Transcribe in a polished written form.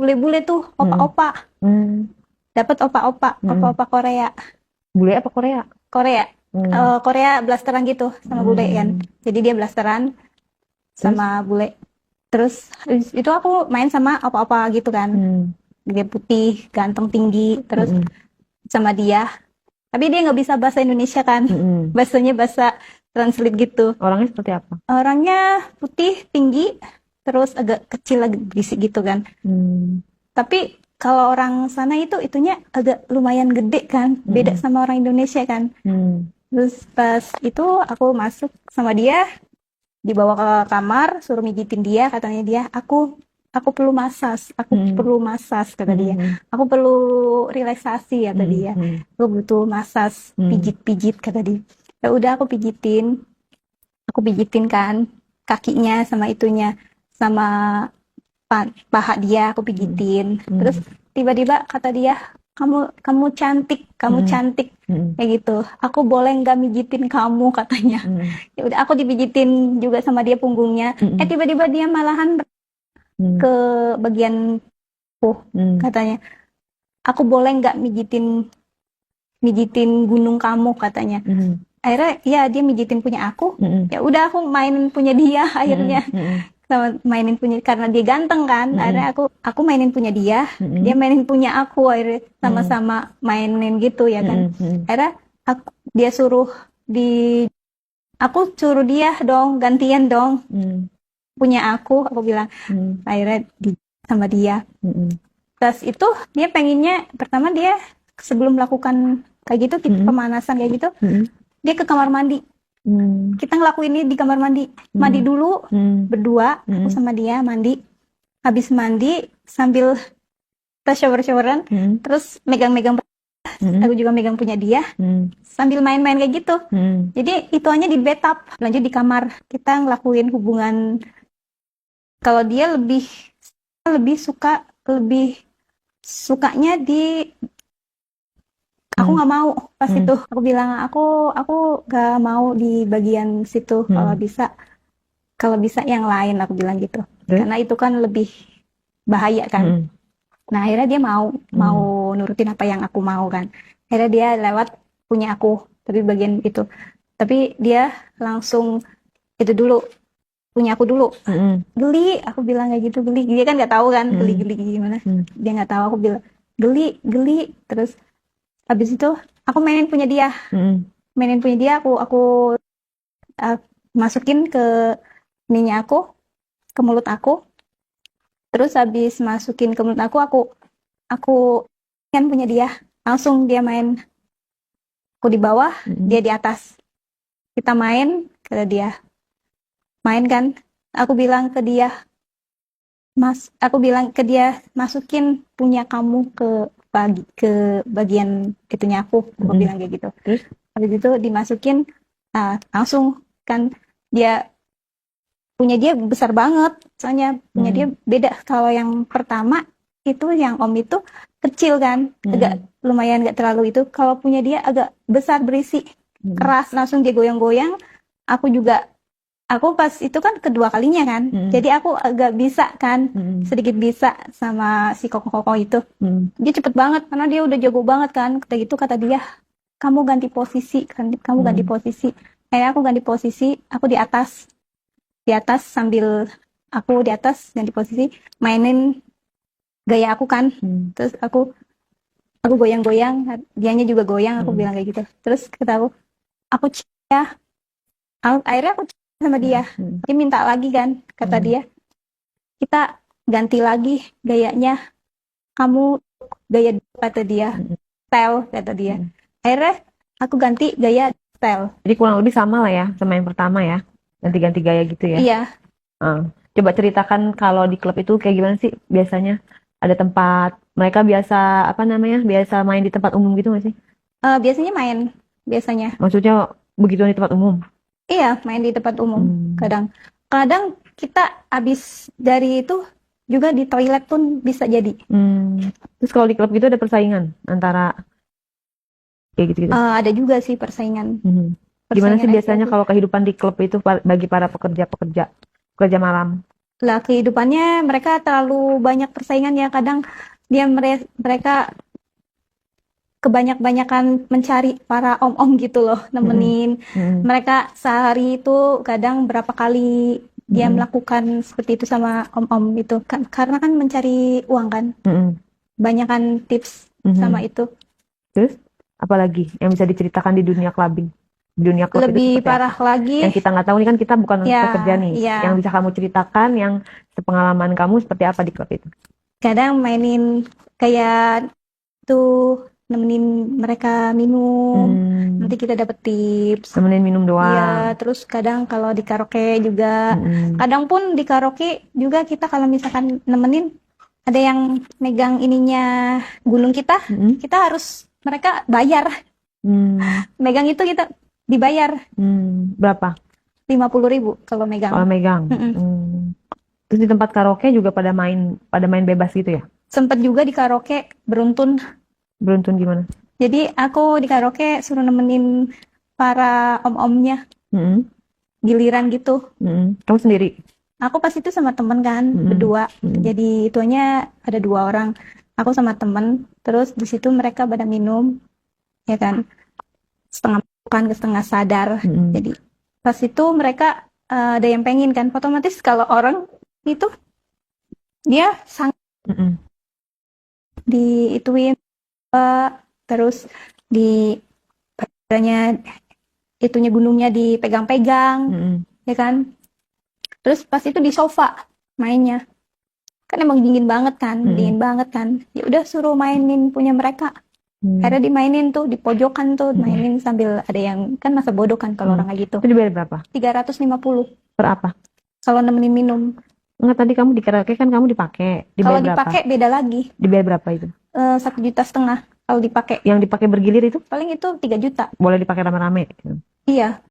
bule-bule tuh, opa-opa. Dapat opa-opa Korea. Bule apa Korea? Korea. Korea blasteran gitu sama bule kan. Jadi dia blasteran sama bule. Terus itu aku main sama opa-opa gitu kan. Dia putih, ganteng, tinggi. Terus sama dia. Tapi dia nggak bisa bahasa Indonesia kan. Bahasanya bahasa translate gitu. Orangnya seperti apa? Orangnya putih, tinggi, terus agak kecil, agak berisik gitu kan. Tapi kalau orang sana itunya agak lumayan gede kan, beda sama orang Indonesia kan. Terus pas itu aku masuk sama dia, dibawa ke kamar, suruh mijitin dia, katanya dia, aku perlu masas, kata dia. Aku perlu relaksasi, kata dia. Aku butuh masas, pijit-pijit, kata dia. Ya udah aku pijitin kan kakinya sama itunya, sama paha dia aku pijitin. Terus tiba-tiba kata dia, kamu cantik, kayak gitu. Aku boleh nggak mijitin kamu, katanya. Ya udah aku dipijitin juga sama dia punggungnya. Tiba-tiba dia malahan ke bagian katanya, aku boleh nggak mijitin gunung kamu, katanya. Akhirnya ya dia mijitin punya aku. Ya udah aku mainin punya dia akhirnya. Sama mainin punya, karena dia ganteng kan. Akhirnya aku mainin punya dia, dia mainin punya aku, akhirnya sama-sama mainin gitu ya kan. Akhirnya aku suruh dia dong, gantian dong punya aku bilang. Akhirnya sama dia. Terus itu dia pengennya, pertama dia sebelum melakukan kayak gitu, kita pemanasan kayak gitu, dia ke kamar mandi. Kita ngelakuin ini di kamar mandi. Mandi dulu, berdua, aku sama dia mandi. Habis mandi, sambil kita shower-showeran, terus megang-megang, aku juga megang punya dia, sambil main-main kayak gitu. Jadi itu hanya di bathtub, lanjut di kamar. Kita ngelakuin hubungan. Kalau dia lebih sukanya di, aku nggak mau pas itu. Aku bilang aku nggak mau di bagian situ. Kalau bisa yang lain, aku bilang gitu. Karena itu kan lebih bahaya kan. Nah akhirnya dia mau nurutin apa yang aku mau kan. Akhirnya dia lewat punya aku, tapi bagian itu. Tapi dia langsung itu dulu, punya aku dulu. Geli, aku bilang kayak gitu, geli. Dia kan nggak tahu kan geli gimana. Dia nggak tahu, aku bilang geli. Terus habis itu aku mainin punya dia, aku masukin ke ininya aku, ke mulut aku. Terus habis masukin ke mulut aku kan punya dia, langsung dia main. Aku di bawah, dia di atas. Kita main, kata dia. Main kan? Aku bilang ke dia, masukin punya kamu ke bagian itunya aku bilang kayak gitu. Terus habis itu dimasukin, langsung kan dia punya dia besar banget, soalnya punya dia beda. Kalau yang pertama itu, yang om itu kecil kan, agak lumayan, gak terlalu itu. Kalau punya dia agak besar, berisi, keras, langsung dia goyang-goyang. Aku pas itu kan kedua kalinya kan, jadi aku agak bisa kan, sedikit bisa sama si koko itu. Dia cepet banget, karena dia udah jago banget kan. Kata dia, kamu ganti posisi. Akhirnya aku ganti posisi, aku di atas sambil aku di atas ganti posisi, mainin gaya aku kan. Terus aku goyang-goyang, dianya juga goyang, aku bilang kayak gitu. Terus kata aku ya, akhirnya aku sama dia. Dia minta lagi kan, kata dia, kita ganti lagi gayanya, kamu gaya, kata dia, style, kata dia. Akhirnya aku ganti gaya style. Jadi kurang lebih sama lah ya sama yang pertama ya, ganti-ganti gaya gitu ya. Iya. Coba ceritakan kalau di klub itu kayak gimana sih biasanya? Ada tempat mereka biasa main di tempat umum gitu nggak sih? Biasanya main, Maksudnya begituan di tempat umum? Iya, main di tempat umum. Kadang kita habis dari itu juga di toilet pun bisa jadi. Terus kalau di klub gitu ada persaingan antara kayak gitu-gitu? Ada juga sih persaingan. Gimana sih biasanya kalau kehidupan di klub itu bagi para pekerja malam? lah kehidupannya mereka terlalu banyak persaingan ya, kadang mereka kebanyakan mencari para om-om gitu loh, nemenin. Mereka sehari itu kadang berapa kali dia melakukan seperti itu sama om-om itu kan, karena kan mencari uang kan, banyakan tips sama itu. Terus apalagi yang bisa diceritakan di dunia clubbing? Dunia klub itu Lebih seperti parah apa? lagi Yang kita nggak tahu, ini kan kita bukan ya, pekerja nih. ya, Yang bisa kamu ceritakan, yang sepengalaman kamu seperti apa di klub itu? kadang mainin kayak tuh, nemenin mereka minum, nanti kita dapet tips. Temenin minum Iya, doang. terus kadang kalau di karaoke juga, kadang pun di karaoke juga kita kalau misalkan nemenin, ada yang megang ininya gunung kita, kita harus, mereka bayar. Megang itu kita dibayar Berapa 50.000 kalau megang. kalau megang? Terus di tempat karaoke juga pada main bebas gitu ya? Sempet juga di karaoke beruntun. Beruntun gimana? Jadi aku di karaoke suruh nemenin para om-omnya, giliran gitu. Kamu sendiri? Aku pas itu sama temen kan, berdua. Jadi itunya ada 2 orang. Aku sama temen, terus di situ mereka pada minum, ya kan, setengah makan ke setengah sadar. Jadi pas itu mereka ada yang pengen kan, otomatis kalau orang itu dia sang diituin, terus di badannya itunya gunungnya dipegang-pegang, ya kan. Terus pas itu di sofa mainnya, kan emang dingin banget kan, ya udah suruh mainin punya mereka. Akhirnya dimainin tuh di pojokan tuh, mainin sambil ada yang kan masa bodoh kan kalau orang kayak gitu. Itu dibayar berapa? 350 Per apa? kalau nemenin minum. Enggak, tadi kamu di karaoke kan kamu dipakai. Kalau Dibayar berapa? dipakai beda lagi. Dibayar berapa itu? 1,5 juta kalau dipakai. Yang dipakai bergilir itu Paling itu 3 juta. boleh dipakai rame-rame. Iya.